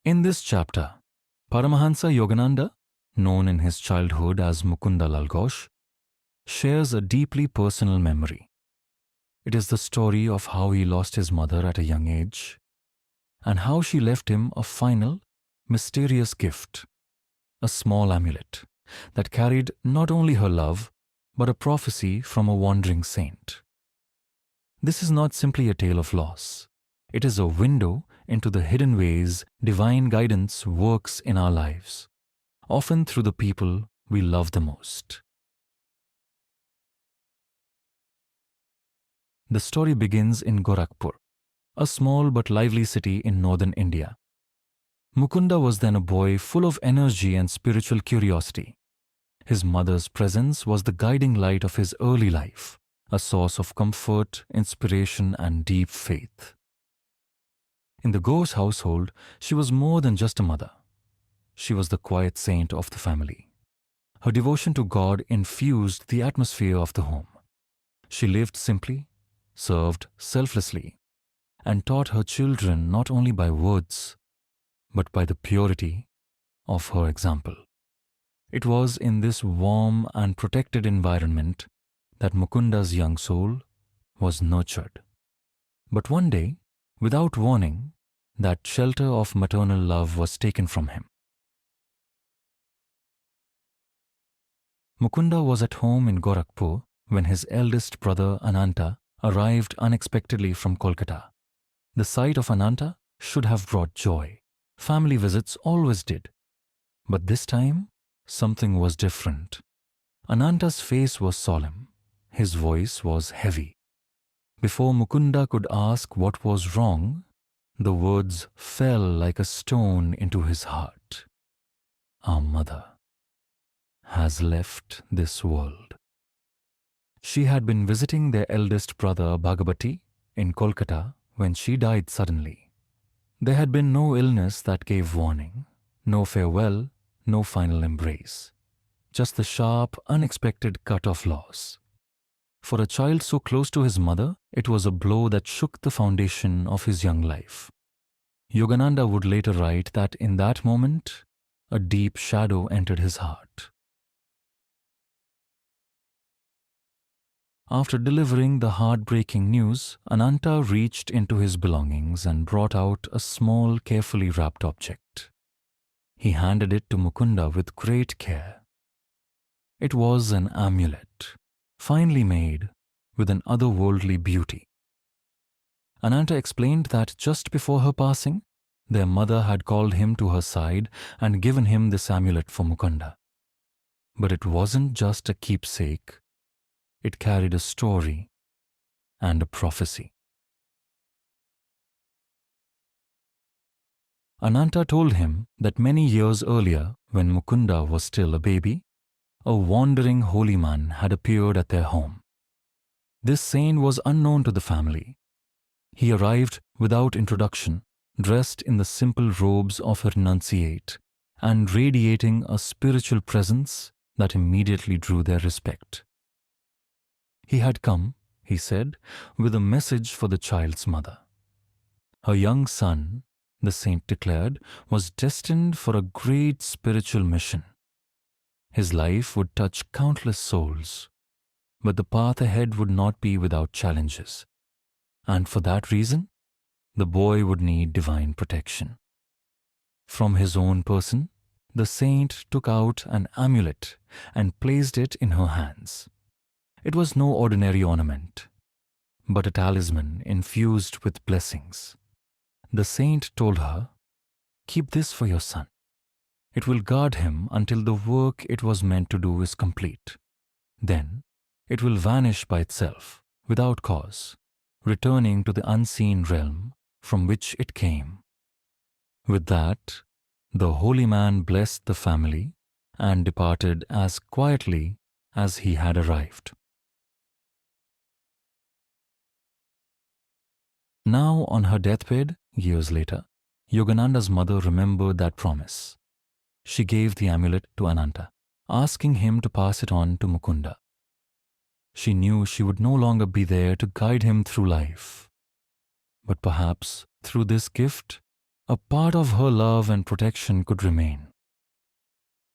In this chapter, Paramahansa Yogananda, known in his childhood as Mukunda Lal Ghosh, shares a deeply personal memory. It is the story of how he lost his mother at a young age and how she left him a final, mysterious gift, a small amulet that carried not only her love but a prophecy from a wandering saint. This is not simply a tale of loss. It is a window into the hidden ways divine guidance works in our lives, often through the people we love the most. The story begins in Gorakhpur, a small but lively city in northern India. Mukunda was then a boy full of energy and spiritual curiosity. His mother's presence was the guiding light of his early life, a source of comfort, inspiration, and deep faith. In the Ghosh household, she was more than just a mother. She was the quiet saint of the family. Her devotion to God infused the atmosphere of the home. She lived simply, served selflessly, and taught her children not only by words, but by the purity of her example. It was in this warm and protected environment that Mukunda's young soul was nurtured. But one day, without warning, that shelter of maternal love was taken from him. Mukunda was at home in Gorakhpur when his eldest brother Ananta arrived unexpectedly from Kolkata. The sight of Ananta should have brought joy. Family visits always did. But this time, something was different. Ananta's face was solemn. His voice was heavy. Before Mukunda could ask what was wrong, the words fell like a stone into his heart. Our mother has left this world. She had been visiting their eldest brother Bhagavati in Kolkata when she died suddenly. There had been no illness that gave warning, no farewell, no final embrace, just the sharp, unexpected cut of loss. For a child so close to his mother, it was a blow that shook the foundation of his young life. Yogananda would later write that in that moment, a deep shadow entered his heart. After delivering the heartbreaking news, Ananta reached into his belongings and brought out a small, carefully wrapped object. He handed it to Mukunda with great care. It was an amulet, finely made, with an otherworldly beauty. Ananta explained that just before her passing, their mother had called him to her side and given him this amulet for Mukunda. But it wasn't just a keepsake. It carried a story and a prophecy. Ananta told him that many years earlier, when Mukunda was still a baby, a wandering holy man had appeared at their home. This saint was unknown to the family. He arrived without introduction, dressed in the simple robes of a renunciate, and radiating a spiritual presence that immediately drew their respect. He had come, he said, with a message for the child's mother. Her young son, the saint declared, was destined for a great spiritual mission. His life would touch countless souls, but the path ahead would not be without challenges. And for that reason, the boy would need divine protection. From his own person, the saint took out an amulet and placed it in her hands. It was no ordinary ornament, but a talisman infused with blessings. The saint told her, "Keep this for your son. It will guard him until the work it was meant to do is complete. Then it will vanish by itself, without cause, returning to the unseen realm from which it came." With that, the holy man blessed the family and departed as quietly as he had arrived. Now, on her deathbed, years later, Yogananda's mother remembered that promise. She gave the amulet to Ananta, asking him to pass it on to Mukunda. She knew she would no longer be there to guide him through life. But perhaps, through this gift, a part of her love and protection could remain.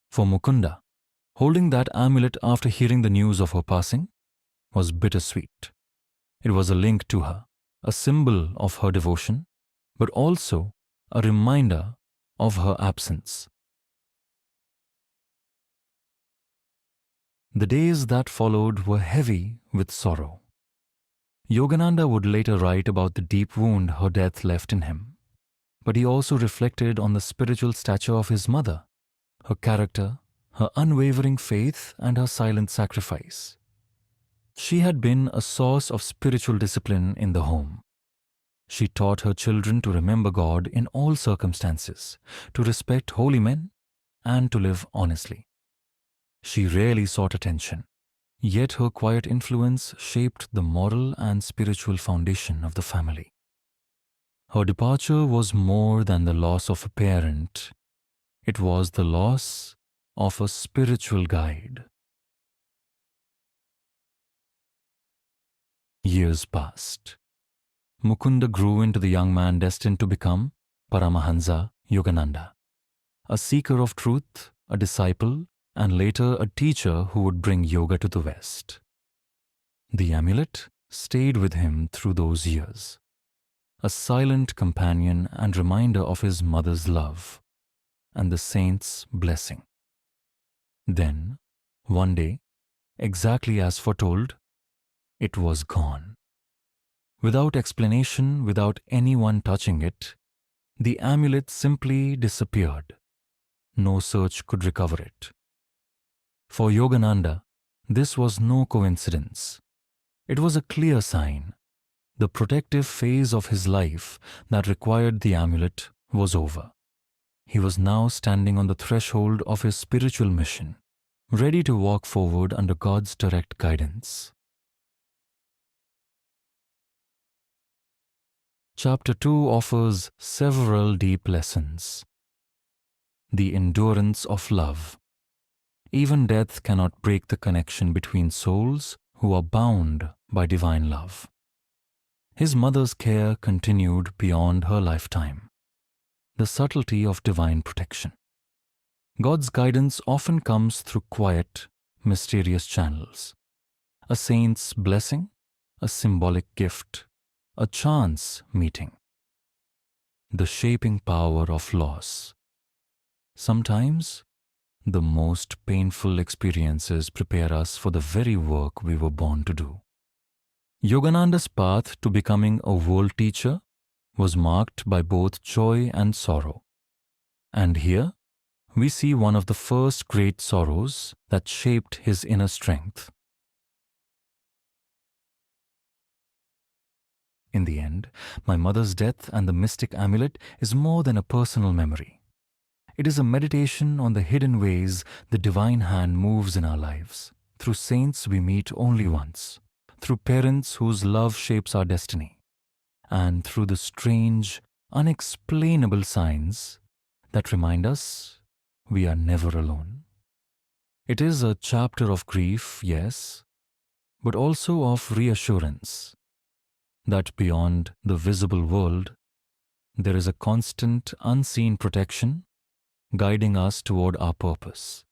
For Mukunda, holding that amulet after hearing the news of her passing was bittersweet. It was a link to her, a symbol of her devotion, but also a reminder of her absence. The days that followed were heavy with sorrow. Yogananda would later write about the deep wound her death left in him, but he also reflected on the spiritual stature of his mother, her character, her unwavering faith, and her silent sacrifice. She had been a source of spiritual discipline in the home. She taught her children to remember God in all circumstances, to respect holy men, and to live honestly. She rarely sought attention, yet her quiet influence shaped the moral and spiritual foundation of the family. Her departure was more than the loss of a parent. It was the loss of a spiritual guide. Years passed. Mukunda grew into the young man destined to become Paramahansa Yogananda, a seeker of truth, a disciple, and later a teacher who would bring yoga to the West. The amulet stayed with him through those years, a silent companion and reminder of his mother's love and the saint's blessing. Then, one day, exactly as foretold, it was gone. Without explanation, without anyone touching it, the amulet simply disappeared. No search could recover it. For Yogananda, this was no coincidence. It was a clear sign. The protective phase of his life that required the amulet was over. He was now standing on the threshold of his spiritual mission, ready to walk forward under God's direct guidance. Chapter 2 offers several deep lessons. The endurance of love. Even death cannot break the connection between souls who are bound by divine love. His mother's care continued beyond her lifetime. The subtlety of divine protection. God's guidance often comes through quiet, mysterious channels. A saint's blessing, a symbolic gift, a chance meeting. The shaping power of loss. Sometimes, the most painful experiences prepare us for the very work we were born to do. Yogananda's path to becoming a world teacher was marked by both joy and sorrow. And here, we see one of the first great sorrows that shaped his inner strength. In the end, my mother's death and the mystic amulet is more than a personal memory. It is a meditation on the hidden ways the divine hand moves in our lives, through saints we meet only once, through parents whose love shapes our destiny, and through the strange, unexplainable signs that remind us we are never alone. It is a chapter of grief, yes, but also of reassurance that beyond the visible world, there is a constant, unseen protection guiding us toward our purpose.